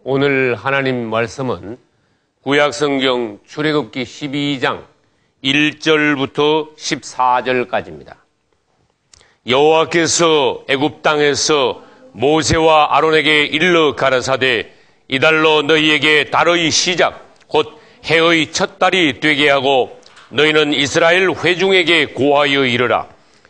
오늘 하나님 말씀은 구약성경 출애굽기 12장 1절부터 14절까지입니다. 여호와께서 애굽 땅에서 모세와 아론에게 일러 가라사대 이달로 너희에게 달의 시작 곧 해의 첫 달이 되게 하고 너희는 이스라엘 회중에게 고하여 이르라.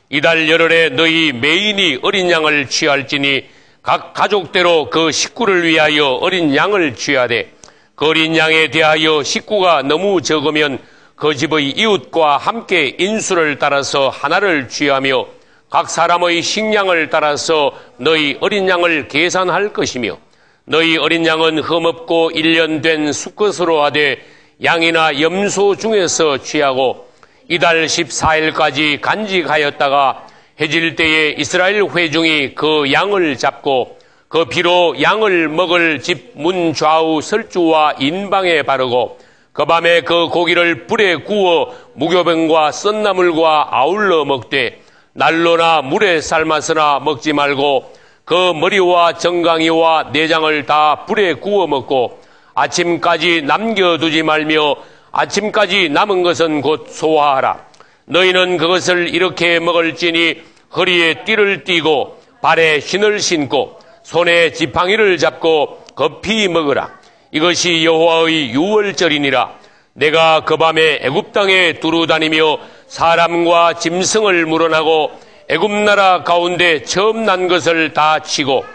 이달 열흘에 너희 매인이 어린 양을 취할지니 각 가족대로 그 식구를 위하여 어린 양을 취하되 그 어린 양에 대하여 식구가 너무 적으면 그 집의 이웃과 함께 인수를 따라서 하나를 취하며 각 사람의 식량을 따라서 너희 어린 양을 계산할 것이며 너희 어린 양은 흠없고 1년 된 수컷으로 하되 양이나 염소 중에서 취하고 이달 14일까지 간직하였다가 해질 때에 이스라엘 회중이 그 양을 잡고 그 피로 양을 먹을 집 문 좌우 설주와 인방에 바르고 그 밤에 그 고기를 불에 구워 무교병과 썬나물과 아울러 먹되 난로나 물에 삶아서나 먹지 말고 그 머리와 정강이와 내장을 다 불에 구워 먹고 아침까지 남겨두지 말며 아침까지 남은 것은 곧 소화하라. 너희는 그것을 이렇게 먹을지니 허리에 띠를 띠고 발에 신을 신고 손에 지팡이를 잡고 급히 먹으라. 이것이 여호와의 유월절이니라. 내가 그 밤에 애굽 땅에 두루 다니며 사람과 짐승을 물어나고 애굽 나라 가운데 처음 난 것을 다 치고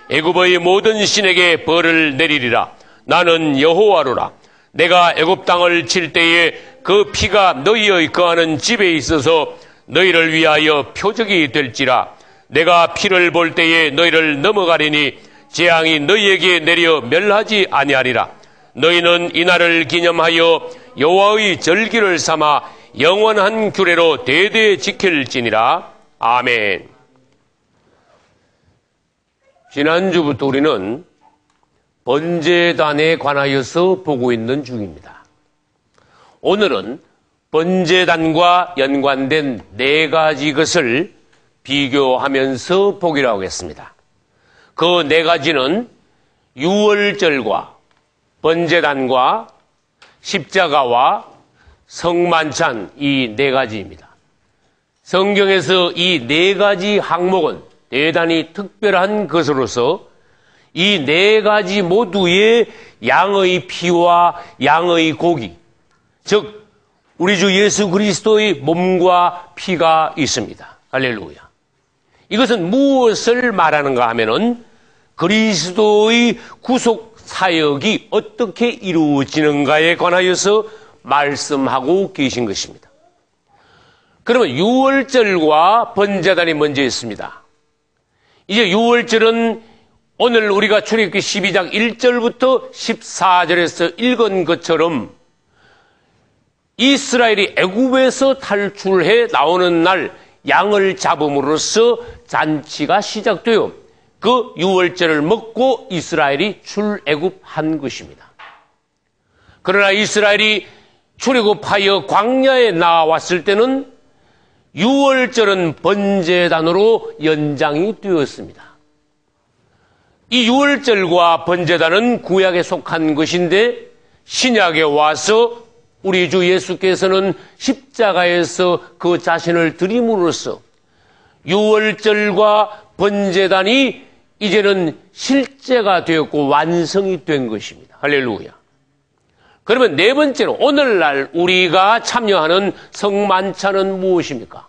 애굽의 모든 신에게 벌을 내리리라. 나는 여호와로라. 내가 애굽 땅을 칠 때에 그 피가 너희의 거하는 집에 있어서 너희를 위하여 표적이 될지라. 내가 피를 볼 때에 너희를 넘어가리니 재앙이 너희에게 내려 멸하지 아니하리라. 너희는 이날을 기념하여 여호와의 절기를 삼아 영원한 규례로 대대 지킬지니라. 아멘. 지난주부터 우리는 번제단에 관하여서 보고 있는 중입니다. 오늘은 번제단과 연관된 4가지 것을 비교하면서 보기로 하겠습니다. 그 4가지는 유월절과 번제단과 십자가와 성만찬 이 4가지입니다. 성경에서 이 4가지 항목은 대단히 특별한 것으로서 이 4가지 모두의 양의 피와 양의 고기, 즉 우리 주 예수 그리스도의 몸과 피가 있습니다. 할렐루야. 이것은 무엇을 말하는가 하면은 그리스도의 구속 사역이 어떻게 이루어지는가에 관하여서 말씀하고 계신 것입니다. 그러면 유월절과 번제단이 먼저 있습니다. 이제 유월절은 오늘 우리가 출애굽기 12장 1절부터 14절에서 읽은 것처럼 이스라엘이 애굽에서 탈출해 나오는 날 양을 잡음으로써 잔치가 시작되어 그 유월절을 먹고 이스라엘이 출애굽한 것입니다. 그러나 이스라엘이 출애굽하여 광야에 나왔을 때는 유월절은 번제단으로 연장이 되었습니다. 이 유월절과 번제단은 구약에 속한 것인데 신약에 와서 우리 주 예수께서는 십자가에서 그 자신을 드림으로써 유월절과 번제단이 이제는 실제가 되었고 완성이 된 것입니다. 할렐루야. 그러면 4번째로 오늘날 우리가 참여하는 성만찬은 무엇입니까?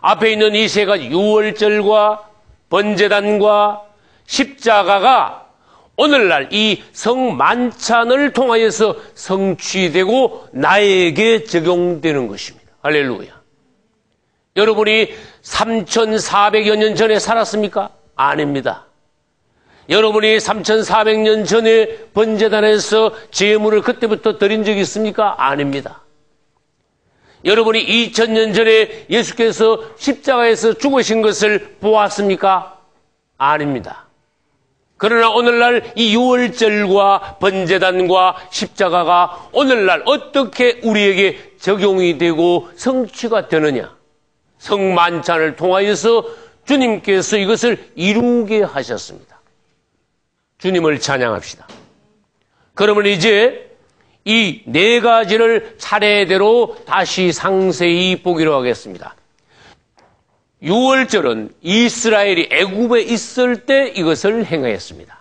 앞에 있는 이 3가지 유월절과 번제단과 십자가가 오늘날 이 성만찬을 통하여서 성취되고 나에게 적용되는 것입니다. 할렐루야. 여러분이 3400여 년 전에 살았습니까? 아닙니다. 여러분이 3400년 전에 번제단에서 제물을 그때부터 드린 적이 있습니까? 아닙니다. 여러분이 2000년 전에 예수께서 십자가에서 죽으신 것을 보았습니까? 아닙니다. 그러나 오늘날 이 유월절과 번제단과 십자가가 오늘날 어떻게 우리에게 적용이 되고 성취가 되느냐? 성만찬을 통하여서 주님께서 이것을 이루게 하셨습니다. 주님을 찬양합시다. 그러면 이제 이 네 가지를 차례대로 다시 상세히 보기로 하겠습니다. 유월절은 이스라엘이 애굽에 있을 때 이것을 행하였습니다.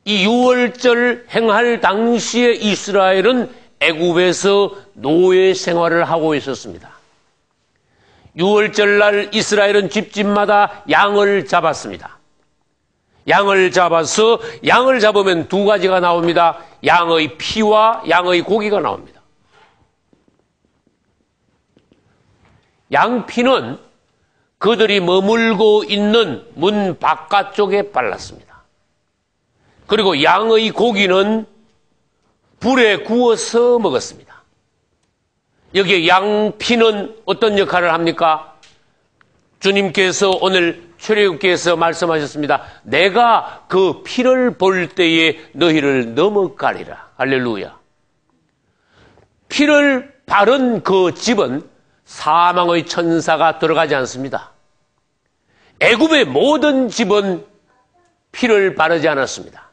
이 유월절 행할 당시에 이스라엘은 애굽에서 노예 생활을 하고 있었습니다. 유월절날 이스라엘은 집집마다 양을 잡았습니다. 양을 잡으면 두 가지가 나옵니다. 양의 피와 양의 고기가 나옵니다. 양피는 그들이 머물고 있는 문 바깥쪽에 발랐습니다. 그리고 양의 고기는 불에 구워서 먹었습니다. 여기에 양피는 어떤 역할을 합니까? 주님께서 오늘 출애굽기에서 말씀하셨습니다. 내가 그 피를 볼 때에 너희를 넘어가리라. 할렐루야. 피를 바른 그 집은 사망의 천사가 들어가지 않습니다. 애굽의 모든 집은 피를 바르지 않았습니다.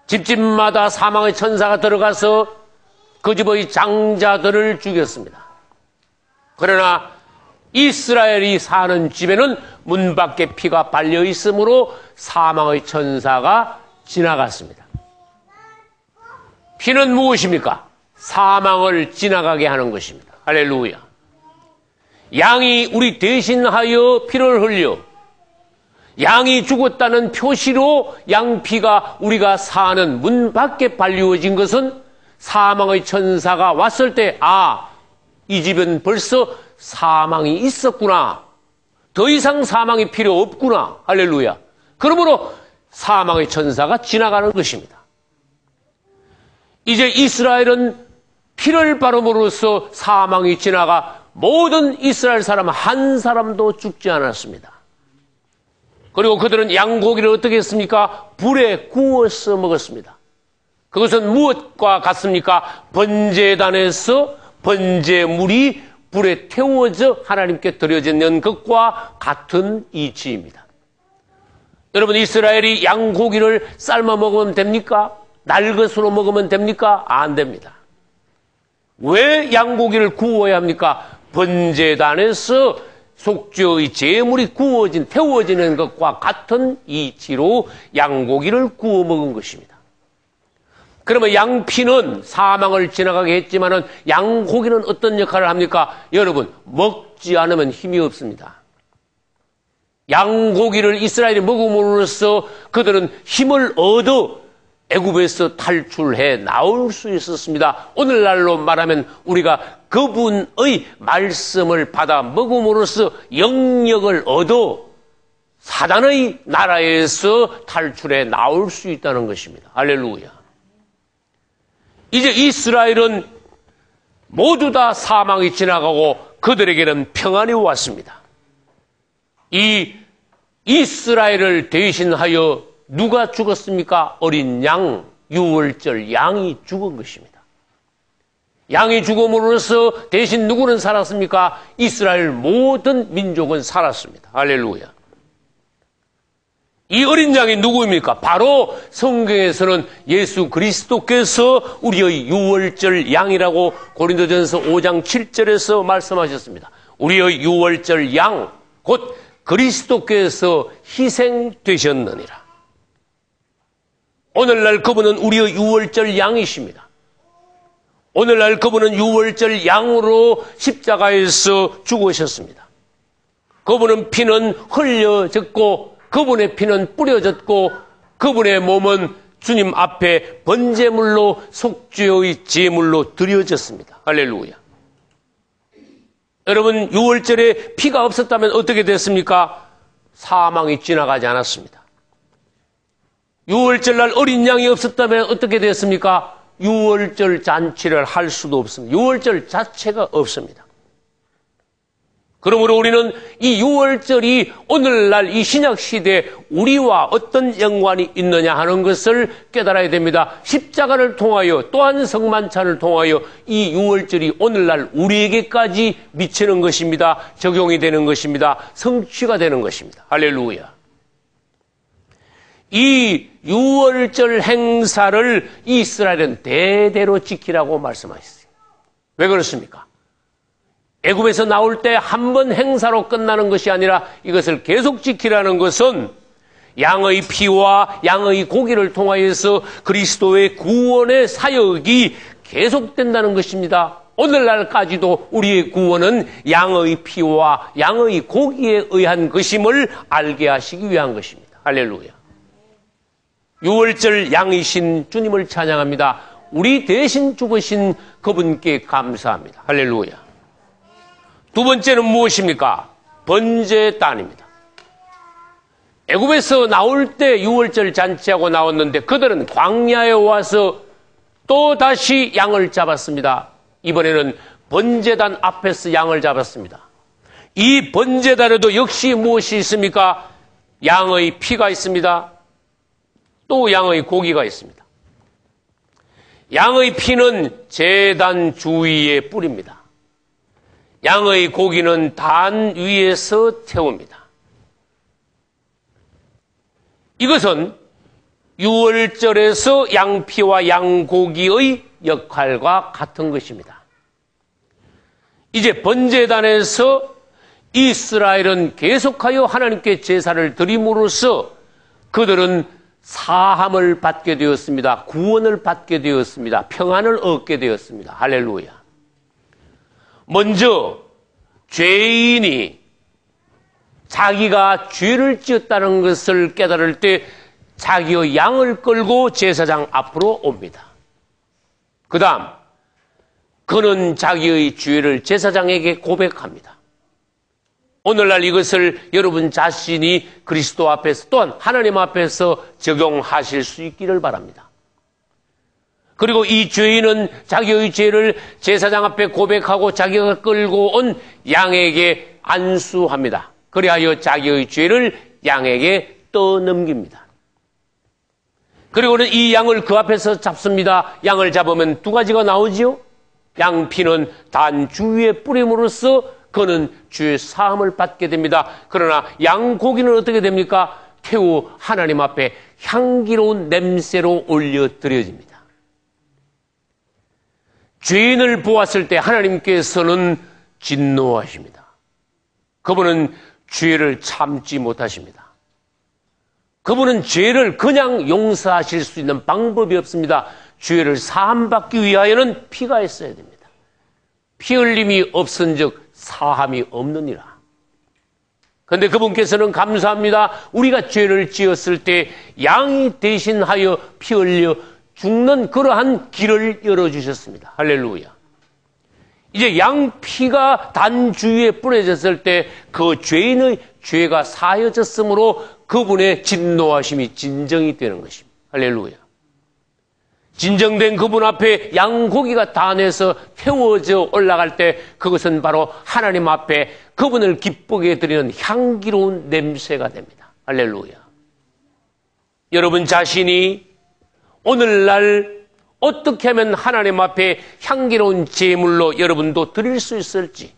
집집마다 사망의 천사가 들어가서 그 집의 장자들을 죽였습니다. 그러나 이스라엘이 사는 집에는 문 밖에 피가 발려 있으므로 사망의 천사가 지나갔습니다. 피는 무엇입니까? 사망을 지나가게 하는 것입니다. 할렐루야. 양이 우리 대신하여 피를 흘려 양이 죽었다는 표시로 양피가 우리가 사는 문 밖에 발리워진 것은 사망의 천사가 왔을 때 이 집은 벌써 사망이 있었구나. 더 이상 사망이 필요 없구나. 할렐루야. 그러므로 사망의 천사가 지나가는 것입니다. 이제 이스라엘은 피를 바름으로써 사망이 지나가 모든 이스라엘 사람 한 사람도 죽지 않았습니다. 그리고 그들은 양고기를 어떻게 했습니까? 불에 구워서 먹었습니다. 그것은 무엇과 같습니까? 번제단에서 번제물이 불에 태워져 하나님께 드려지는 것과 같은 이치입니다. 여러분, 이스라엘이 양고기를 삶아 먹으면 됩니까? 날것으로 먹으면 됩니까? 안 됩니다. 왜 양고기를 구워야 합니까? 번제단에서 속죄의 제물이 태워지는 것과 같은 이치로 양고기를 구워 먹은 것입니다. 그러면 양피는 사망을 지나가게 했지만은 양고기는 어떤 역할을 합니까? 여러분, 먹지 않으면 힘이 없습니다. 양고기를 이스라엘이 먹음으로써 그들은 힘을 얻어 애굽에서 탈출해 나올 수 있었습니다. 오늘날로 말하면 우리가 그분의 말씀을 받아 먹음으로써 영역을 얻어 사단의 나라에서 탈출해 나올 수 있다는 것입니다. 할렐루야. 이제 이스라엘은 모두 다 사망이 지나가고 그들에게는 평안이 왔습니다. 이 이스라엘을 대신하여 누가 죽었습니까? 어린 양, 유월절 양이 죽은 것입니다. 양이 죽음으로써 대신 누구는 살았습니까? 이스라엘 모든 민족은 살았습니다. 할렐루야. 이 어린 양이 누구입니까? 바로 성경에서는 예수 그리스도께서 우리의 유월절 양이라고 고린도전서 5장 7절에서 말씀하셨습니다. 우리의 유월절 양, 곧 그리스도께서 희생되셨느니라. 오늘날 그분은 우리의 유월절 양이십니다. 오늘날 그분은 유월절 양으로 십자가에서 죽으셨습니다. 그분은 피는 흘려졌고 그분의 피는 뿌려졌고 그분의 몸은 주님 앞에 번제물로 속죄의 제물로 드려졌습니다. 할렐루야. 여러분, 유월절에 피가 없었다면 어떻게 됐습니까? 사망이 지나가지 않았습니다. 유월절날 어린 양이 없었다면 어떻게 됐습니까? 유월절 잔치를 할 수도 없습니다. 유월절 자체가 없습니다. 그러므로 우리는 이 유월절이 오늘날 이 신약시대에 우리와 어떤 연관이 있느냐 하는 것을 깨달아야 됩니다. 십자가를 통하여 또한 성만찬을 통하여 이 유월절이 오늘날 우리에게까지 미치는 것입니다. 적용이 되는 것입니다. 성취가 되는 것입니다. 할렐루야. 이 유월절 행사를 이스라엘은 대대로 지키라고 말씀하셨어요. 왜 그렇습니까? 애굽에서 나올 때 한 번 행사로 끝나는 것이 아니라 이것을 계속 지키라는 것은 양의 피와 양의 고기를 통하여서 그리스도의 구원의 사역이 계속된다는 것입니다. 오늘날까지도 우리의 구원은 양의 피와 양의 고기에 의한 것임을 알게 하시기 위한 것입니다. 할렐루야. 유월절 양이신 주님을 찬양합니다. 우리 대신 죽으신 그분께 감사합니다. 할렐루야. 두 번째는 무엇입니까? 번제단입니다. 애굽에서 나올 때 유월절 잔치하고 나왔는데 그들은 광야에 와서 또 다시 양을 잡았습니다. 이번에는 번제단 앞에서 양을 잡았습니다. 이 번제단에도 역시 무엇이 있습니까? 양의 피가 있습니다. 또 양의 고기가 있습니다. 양의 피는 제단 주위에 뿌립니다. 양의 고기는 단 위에서 태웁니다. 이것은 유월절에서 양피와 양고기의 역할과 같은 것입니다. 이제 번제단에서 이스라엘은 계속하여 하나님께 제사를 드림으로써 그들은 사함을 받게 되었습니다. 구원을 받게 되었습니다. 평안을 얻게 되었습니다. 할렐루야. 먼저 죄인이 자기가 죄를 지었다는 것을 깨달을 때 자기의 양을 끌고 제사장 앞으로 옵니다. 그 다음 그는 자기의 죄를 제사장에게 고백합니다. 오늘날 이것을 여러분 자신이 그리스도 앞에서 또한 하나님 앞에서 적용하실 수 있기를 바랍니다. 그리고 이 죄인은 자기의 죄를 제사장 앞에 고백하고 자기가 끌고 온 양에게 안수합니다. 그리하여 자기의 죄를 양에게 떠넘깁니다. 그리고는 이 양을 그 앞에서 잡습니다. 양을 잡으면 두 가지가 나오지요. 양피는 단 주위에 뿌림으로써 그는 죄 사함을 받게 됩니다. 그러나 양고기는 어떻게 됩니까? 태우 하나님 앞에 향기로운 냄새로 올려드려집니다. 죄인을 보았을 때 하나님께서는 진노하십니다. 그분은 죄를 참지 못하십니다. 그분은 죄를 그냥 용서하실 수 있는 방법이 없습니다. 죄를 사함받기 위하여는 피가 있어야 됩니다. 피 흘림이 없은즉 사함이 없느니라. 그런데 그분께서는 감사합니다. 우리가 죄를 지었을 때 양이 대신하여 피 흘려 죽는 그러한 길을 열어주셨습니다. 할렐루야. 이제 양피가 단 주위에 뿌려졌을 때 그 죄인의 죄가 사여졌으므로 그분의 진노하심이 진정이 되는 것입니다. 할렐루야. 진정된 그분 앞에 양고기가 단에서 태워져 올라갈 때 그것은 바로 하나님 앞에 그분을 기쁘게 드리는 향기로운 냄새가 됩니다. 할렐루야. 여러분 자신이 오늘날 어떻게 하면 하나님 앞에 향기로운 제물로 여러분도 드릴 수 있을지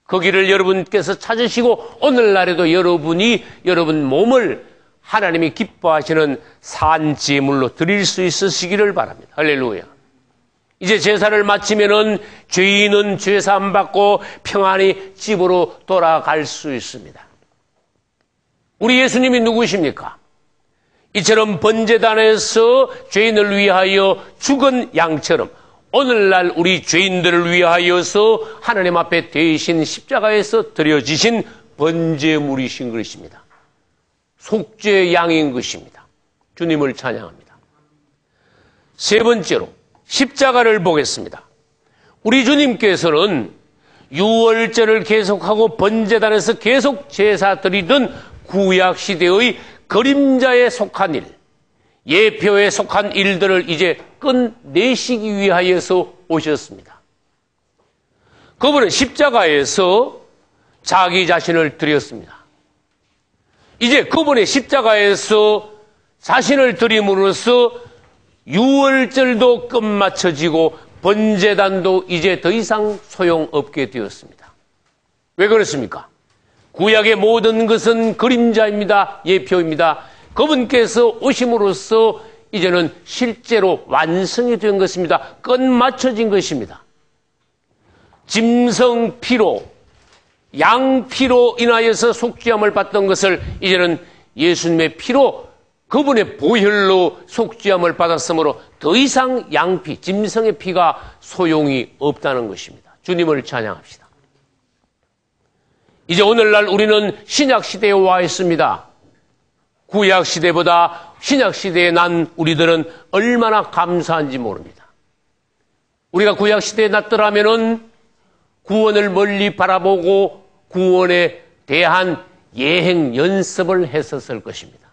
그 길을 여러분께서 찾으시고 오늘날에도 여러분 몸을 하나님이 기뻐하시는 산 제물로 드릴 수 있으시기를 바랍니다. 할렐루야. 이제 제사를 마치면은 죄인은 죄사함 받고 평안히 집으로 돌아갈 수 있습니다. 우리 예수님이 누구십니까? 이처럼 번제단에서 죄인을 위하여 죽은 양처럼 오늘날 우리 죄인들을 위하여서 하나님 앞에 대신 십자가에서 드려지신 번제물이신 것입니다. 속죄 양인 것입니다. 주님을 찬양합니다. 세 번째로 십자가를 보겠습니다. 우리 주님께서는 유월절을 계속하고 번제단에서 계속 제사 드리던 구약시대의 그림자에 속한 일, 예표에 속한 일들을 이제 끝내시기 위하여서 오셨습니다. 그분은 십자가에서 자기 자신을 드렸습니다. 이제 그분의 십자가에서 자신을 드림으로써 유월절도 끝마쳐지고 번제단도 이제 더 이상 소용없게 되었습니다. 왜 그렇습니까? 구약의 모든 것은 그림자입니다. 예표입니다. 그분께서 오심으로써 이제는 실제로 완성이 된 것입니다. 끝마쳐진 것입니다. 짐승 피로, 양 피로 인하여서 속죄함을 받던 것을 이제는 예수님의 피로, 그분의 보혈로 속죄함을 받았으므로 더 이상 양피, 짐승의 피가 소용이 없다는 것입니다. 주님을 찬양합시다. 이제 오늘날 우리는 신약시대에 와 있습니다. 구약시대보다 신약시대에 난 우리들은 얼마나 감사한지 모릅니다. 우리가 구약시대에 났더라면은 구원을 멀리 바라보고 구원에 대한 예행 연습을 했었을 것입니다.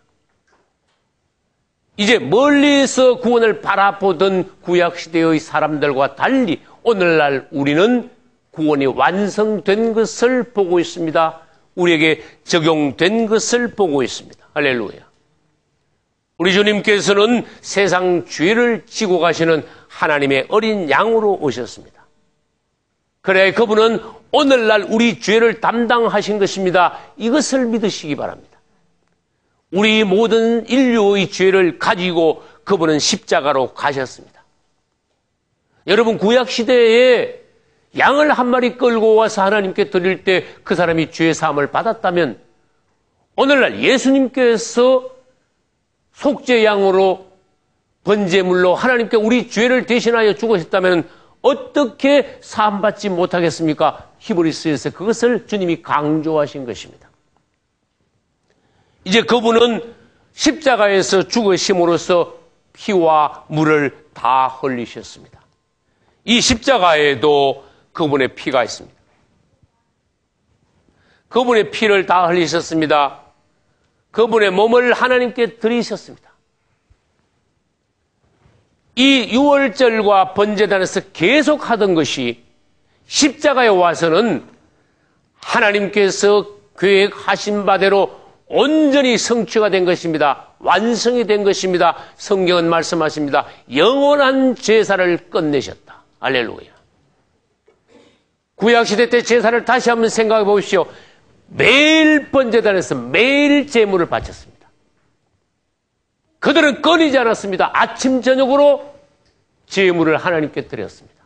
이제 멀리서 구원을 바라보던 구약시대의 사람들과 달리 오늘날 우리는 구원이 완성된 것을 보고 있습니다. 우리에게 적용된 것을 보고 있습니다. 할렐루야. 우리 주님께서는 세상 죄를 지고 가시는 하나님의 어린 양으로 오셨습니다. 그래 그분은 오늘날 우리 죄를 담당하신 것입니다. 이것을 믿으시기 바랍니다. 우리 모든 인류의 죄를 가지고 그분은 십자가로 가셨습니다. 여러분 구약시대에 양을 한 마리 끌고 와서 하나님께 드릴 때 그 사람이 죄 사함을 받았다면 오늘날 예수님께서 속죄양으로 번제물로 하나님께 우리 죄를 대신하여 죽으셨다면 어떻게 사함받지 못하겠습니까? 히브리서에서 그것을 주님이 강조하신 것입니다. 이제 그분은 십자가에서 죽으심으로써 피와 물을 다 흘리셨습니다. 이 십자가에도 그분의 피가 있습니다. 그분의 피를 다 흘리셨습니다. 그분의 몸을 하나님께 드리셨습니다. 이 유월절과 번제단에서 계속 하던 것이 십자가에 와서는 하나님께서 계획하신 바대로 온전히 성취가 된 것입니다. 완성이 된 것입니다. 성경은 말씀하십니다. 영원한 제사를 끝내셨다. 할렐루야. 구약시대 때 제사를 다시 한번 생각해 보십시오. 매일 번제단에서 매일 제물을 바쳤습니다. 그들은 끊이지 않았습니다. 아침 저녁으로 제물을 하나님께 드렸습니다.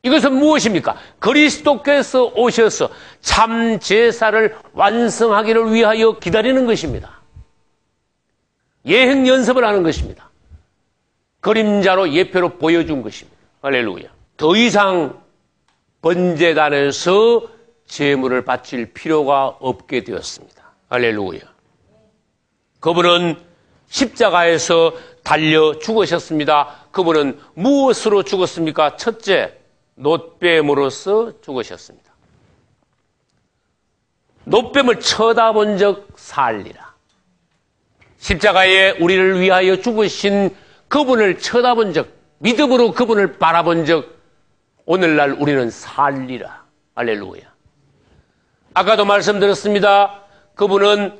이것은 무엇입니까? 그리스도께서 오셔서 참 제사를 완성하기를 위하여 기다리는 것입니다. 예행 연습을 하는 것입니다. 그림자로 예표로 보여준 것입니다. 할렐루야. 더 이상 번제단에서 제물을 바칠 필요가 없게 되었습니다. 할렐루야. 그분은 십자가에서 달려 죽으셨습니다. 그분은 무엇으로 죽었습니까? 첫째, 놋뱀으로서 죽으셨습니다. 놋뱀을 쳐다본 적 살리라. 십자가에 우리를 위하여 죽으신 그분을 쳐다본 적, 믿음으로 그분을 바라본 적, 오늘날 우리는 살리라. 할렐루야. 아까도 말씀드렸습니다. 그분은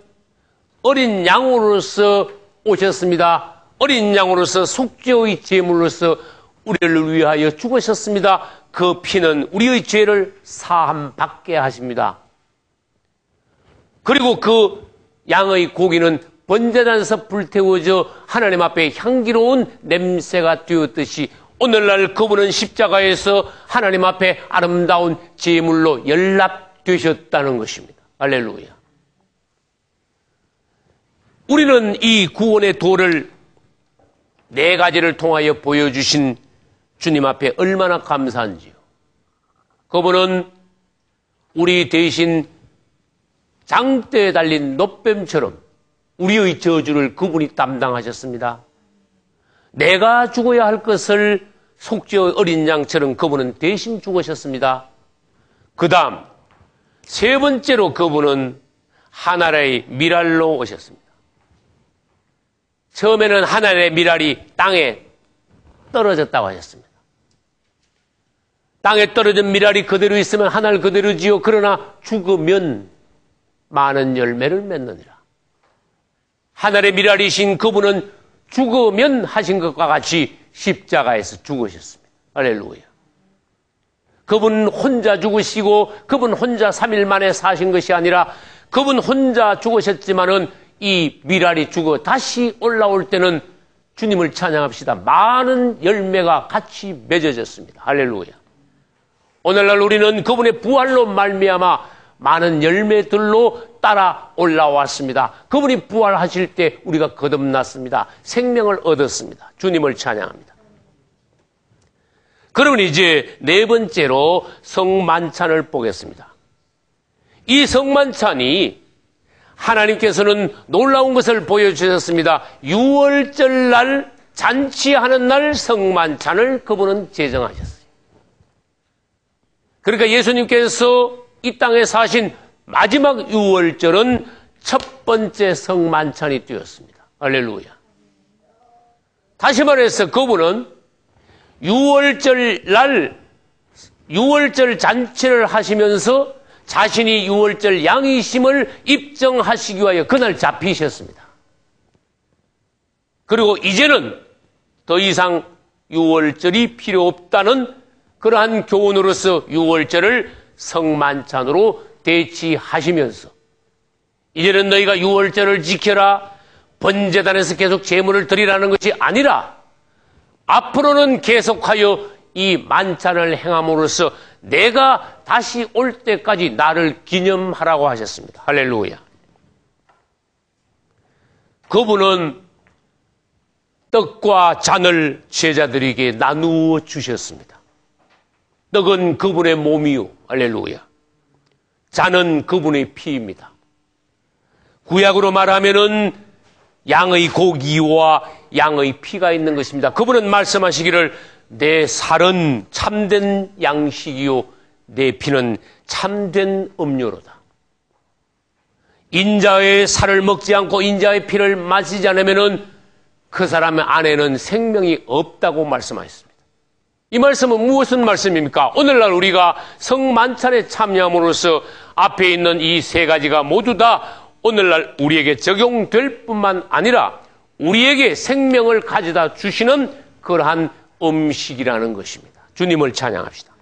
어린 양으로서 오셨습니다. 어린 양으로서 속죄의 제물로서 우리를 위하여 죽으셨습니다. 그 피는 우리의 죄를 사함받게 하십니다. 그리고 그 양의 고기는 번제단에서 불태워져 하나님 앞에 향기로운 냄새가 되었듯이 오늘날 그분은 십자가에서 하나님 앞에 아름다운 제물로 연락되셨다는 것입니다. 할렐루야. 우리는 이 구원의 도를 네 가지를 통하여 보여주신 주님 앞에 얼마나 감사한지요. 그분은 우리 대신 장대에 달린 놋뱀처럼 우리의 저주를 그분이 담당하셨습니다. 내가 죽어야 할 것을 속죄의 어린 양처럼 그분은 대신 죽으셨습니다. 그 다음 세 번째로 그분은 하나님의 미랄로 오셨습니다. 처음에는 하나님의 미랄이 땅에 떨어졌다고 하셨습니다. 땅에 떨어진 미랄이 그대로 있으면 하늘 그대로지요. 그러나 죽으면 많은 열매를 맺느니라. 하늘의 미랄이신 그분은 죽으면 하신 것과 같이 십자가에서 죽으셨습니다. 할렐루야. 그분 혼자 죽으시고 그분 혼자 3일 만에 사신 것이 아니라 그분 혼자 죽으셨지만은 이 밀알이 죽어 다시 올라올 때는 주님을 찬양합시다. 많은 열매가 같이 맺어졌습니다. 할렐루야. 오늘날 우리는 그분의 부활로 말미암아 많은 열매들로 따라 올라왔습니다. 그분이 부활하실 때 우리가 거듭났습니다. 생명을 얻었습니다. 주님을 찬양합니다. 그러면 이제 네 번째로 성만찬을 보겠습니다. 이 성만찬이 하나님께서는 놀라운 것을 보여주셨습니다. 6월절 날 잔치하는 날 성만찬을 그분은 제정하셨어요. 그러니까 예수님께서 이 땅에 사신 마지막 6월절은 첫 번째 성만찬이 되었습니다. 할렐루야. 다시 말해서 그분은 6월절 날 6월절 잔치를 하시면서 자신이 6월절 양이심을 입증하시기 위하여 그날 잡히셨습니다. 그리고 이제는 더 이상 6월절이 필요 없다는 그러한 교훈으로서 6월절을 성만찬으로 대치하시면서 이제는 너희가 6월절을 지켜라, 번제단에서 계속 제물을 드리라는 것이 아니라 앞으로는 계속하여 이 만찬을 행함으로써 내가 다시 올 때까지 나를 기념하라고 하셨습니다. 할렐루야. 그분은 떡과 잔을 제자들에게 나누어 주셨습니다. 떡은 그분의 몸이요. 할렐루야. 잔은 그분의 피입니다. 구약으로 말하면은 양의 고기와 양의 피가 있는 것입니다. 그분은 말씀하시기를 내 살은 참된 양식이요 내 피는 참된 음료로다. 인자의 살을 먹지 않고 인자의 피를 마시지 않으면은 그 사람의 안에는 생명이 없다고 말씀하셨습니다. 이 말씀은 무엇은 말씀입니까? 오늘날 우리가 성만찬에 참여함으로써 앞에 있는 이 세 가지가 모두 다 오늘날 우리에게 적용될 뿐만 아니라 우리에게 생명을 가져다 주시는 그러한 음식이라는 것입니다. 주님을 찬양합시다.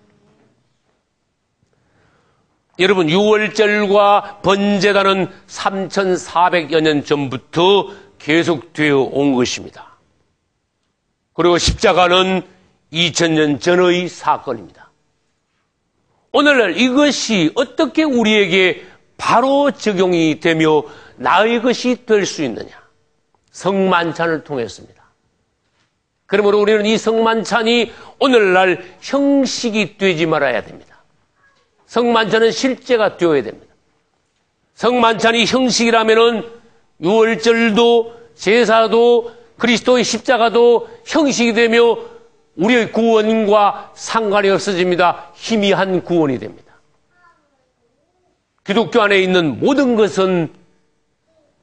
여러분, 6월절과 번제단은 3,400여 년 전부터 계속되어 온 것입니다. 그리고 십자가는 2000년 전의 사건입니다. 오늘날 이것이 어떻게 우리에게 바로 적용이 되며 나의 것이 될 수 있느냐? 성만찬을 통했습니다. 그러므로 우리는 이 성만찬이 오늘날 형식이 되지 말아야 됩니다. 성만찬은 실제가 되어야 됩니다. 성만찬이 형식이라면은 6월절도 제사도 그리스도의 십자가도 형식이 되며 우리의 구원과 상관이 없어집니다. 희미한 구원이 됩니다. 기독교 안에 있는 모든 것은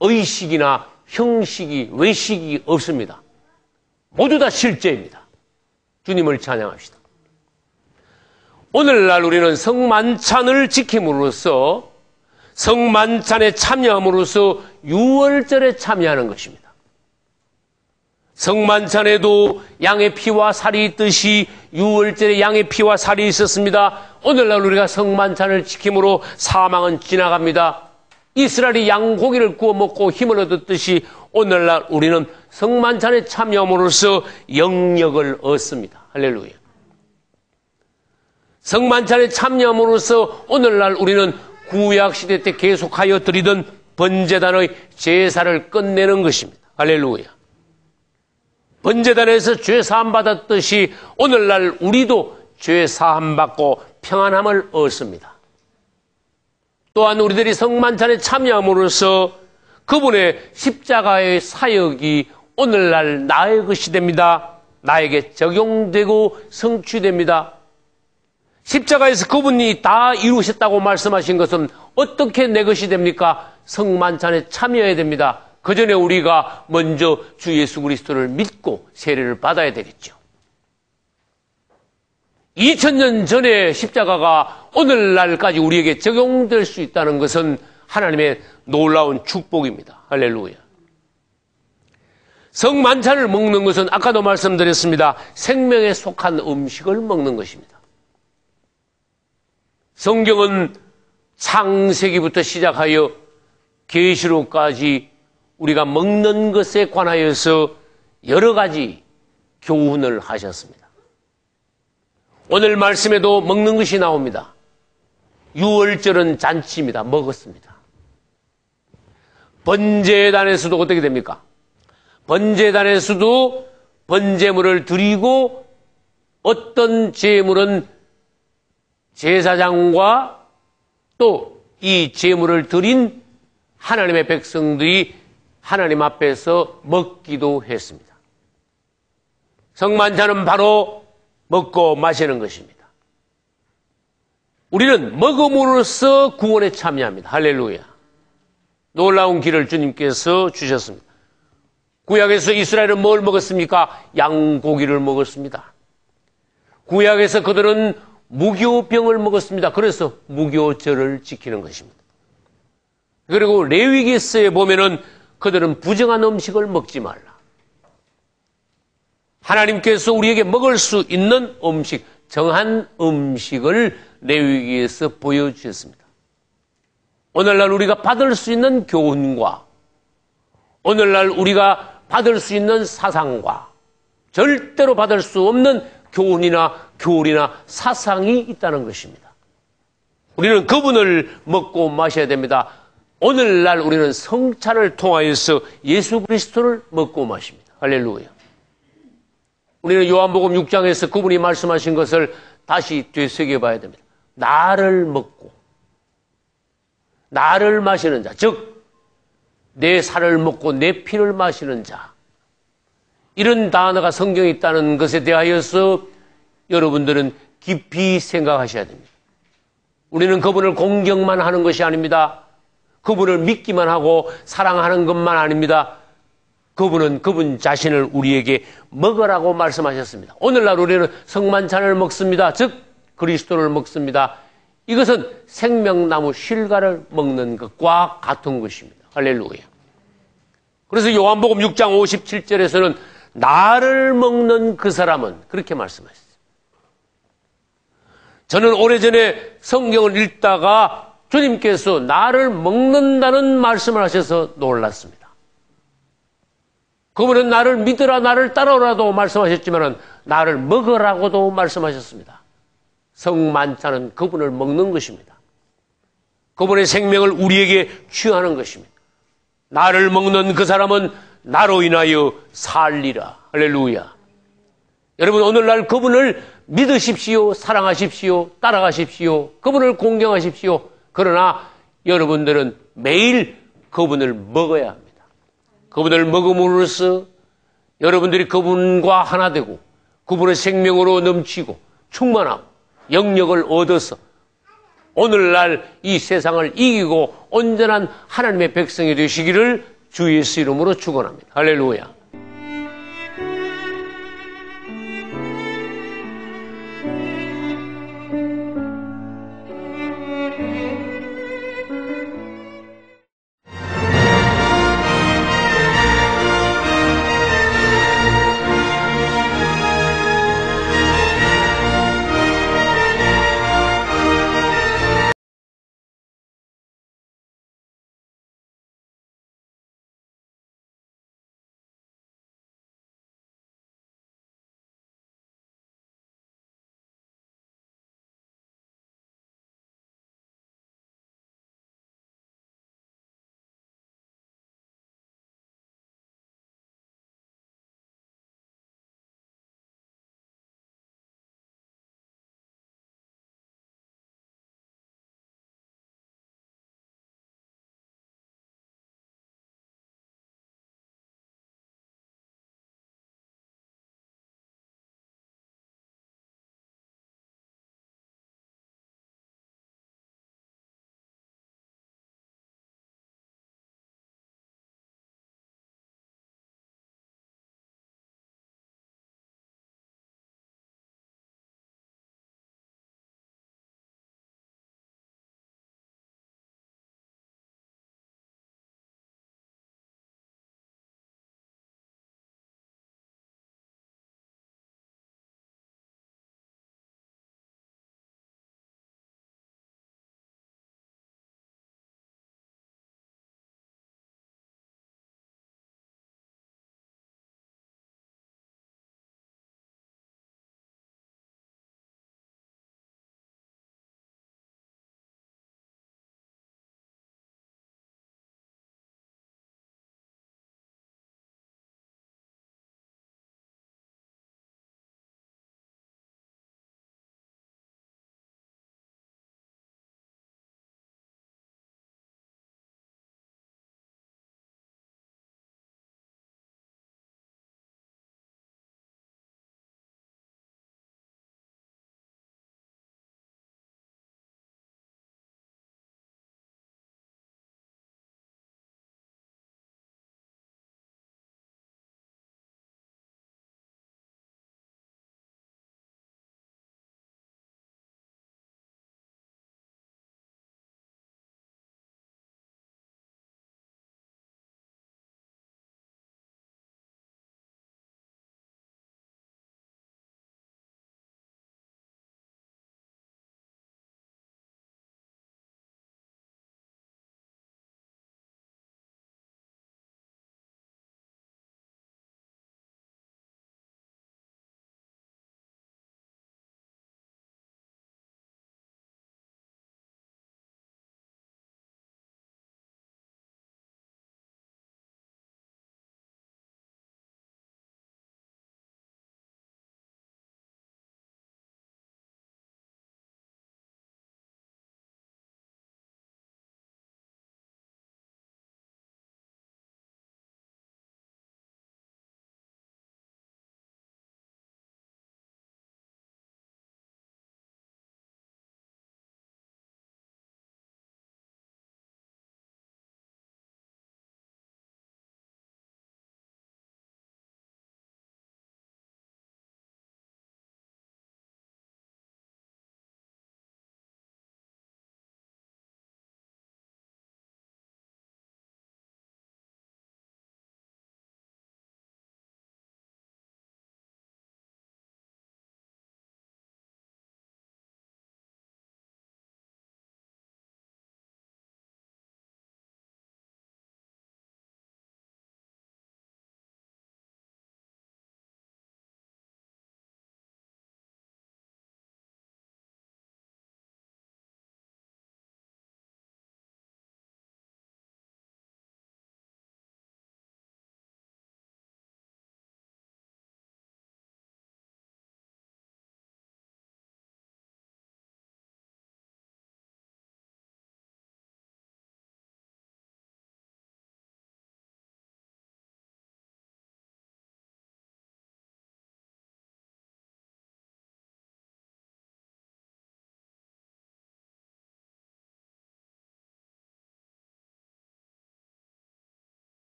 의식이나 형식이 외식이 없습니다. 모두 다 실제입니다. 주님을 찬양합시다. 오늘날 우리는 성만찬을 지킴으로써 성만찬에 참여함으로써 6월절에 참여하는 것입니다. 성만찬에도 양의 피와 살이 있듯이 6월절에 양의 피와 살이 있었습니다. 오늘날 우리가 성만찬을 지킴으로 사망은 지나갑니다. 이스라엘이 양고기를 구워 먹고 힘을 얻었듯이 오늘날 우리는 성만찬에 참여함으로써 영력을 얻습니다. 할렐루야. 성만찬에 참여함으로써 오늘날 우리는 구약시대 때 계속하여 드리던 번제단의 제사를 끝내는 것입니다. 할렐루야. 번제단에서 죄 사함 받았듯이 오늘날 우리도 죄 사함 받고 평안함을 얻습니다. 또한 우리들이 성만찬에 참여함으로써 그분의 십자가의 사역이 오늘날 나의 것이 됩니다. 나에게 적용되고 성취됩니다. 십자가에서 그분이 다 이루셨다고 말씀하신 것은 어떻게 내 것이 됩니까? 성만찬에 참여해야 됩니다. 그 전에 우리가 먼저 주 예수 그리스도를 믿고 세례를 받아야 되겠죠. 2000년 전에 십자가가 오늘날까지 우리에게 적용될 수 있다는 것은 하나님의 놀라운 축복입니다. 할렐루야. 성만찬을 먹는 것은 아까도 말씀드렸습니다. 생명에 속한 음식을 먹는 것입니다. 성경은 창세기부터 시작하여 계시록까지 우리가 먹는 것에 관하여서 여러 가지 교훈을 하셨습니다. 오늘 말씀에도 먹는 것이 나옵니다. 유월절은 잔치입니다. 먹었습니다. 번제단에서도 어떻게 됩니까? 번제단에서도 번제물을 드리고 어떤 제물은 제사장과 또 이 제물을 드린 하나님의 백성들이 하나님 앞에서 먹기도 했습니다. 성만찬은 바로 먹고 마시는 것입니다. 우리는 먹음으로써 구원에 참여합니다. 할렐루야. 놀라운 길을 주님께서 주셨습니다. 구약에서 이스라엘은 뭘 먹었습니까? 양고기를 먹었습니다. 구약에서 그들은 무교병을 먹었습니다. 그래서 무교절을 지키는 것입니다. 그리고 레위기서에 보면은 그들은 부정한 음식을 먹지 말라. 하나님께서 우리에게 먹을 수 있는 음식, 정한 음식을 레위기에서 보여주셨습니다. 오늘날 우리가 받을 수 있는 교훈과 오늘날 우리가 받을 수 있는 사상과 절대로 받을 수 없는 교훈이나 교리나 사상이 있다는 것입니다. 우리는 그분을 먹고 마셔야 됩니다. 오늘날 우리는 성찬을 통하여서 예수 그리스도를 먹고 마십니다. 할렐루야. 우리는 요한복음 6장에서 그분이 말씀하신 것을 다시 되새겨봐야 됩니다. 나를 먹고 나를 마시는 자, 즉 내 살을 먹고 내 피를 마시는 자, 이런 단어가 성경에 있다는 것에 대하여서 여러분들은 깊이 생각하셔야 됩니다. 우리는 그분을 공경만 하는 것이 아닙니다. 그분을 믿기만 하고 사랑하는 것만 아닙니다. 그분은 그분 자신을 우리에게 먹으라고 말씀하셨습니다. 오늘날 우리는 성만찬을 먹습니다. 즉 그리스도를 먹습니다. 이것은 생명나무 실과를 먹는 것과 같은 것입니다. 할렐루야. 그래서 요한복음 6장 57절에서는 나를 먹는 그 사람은 그렇게 말씀하셨어요. 저는 오래전에 성경을 읽다가 주님께서 나를 먹는다는 말씀을 하셔서 놀랐습니다. 그분은 나를 믿으라, 나를 따라오라도 말씀하셨지만 나를 먹으라고도 말씀하셨습니다. 성만찬은 그분을 먹는 것입니다. 그분의 생명을 우리에게 취하는 것입니다. 나를 먹는 그 사람은 나로 인하여 살리라. 할렐루야. 여러분, 오늘날 그분을 믿으십시오. 사랑하십시오. 따라가십시오. 그분을 공경하십시오. 그러나 여러분들은 매일 그분을 먹어야 합니다. 그분을 먹음으로써 여러분들이 그분과 하나 되고 그분의 생명으로 넘치고 충만하고 영역을 얻어서 오늘날 이 세상을 이기고 온전한 하나님의 백성이 되시기를 주 예수 이름으로 축원합니다. 할렐루야.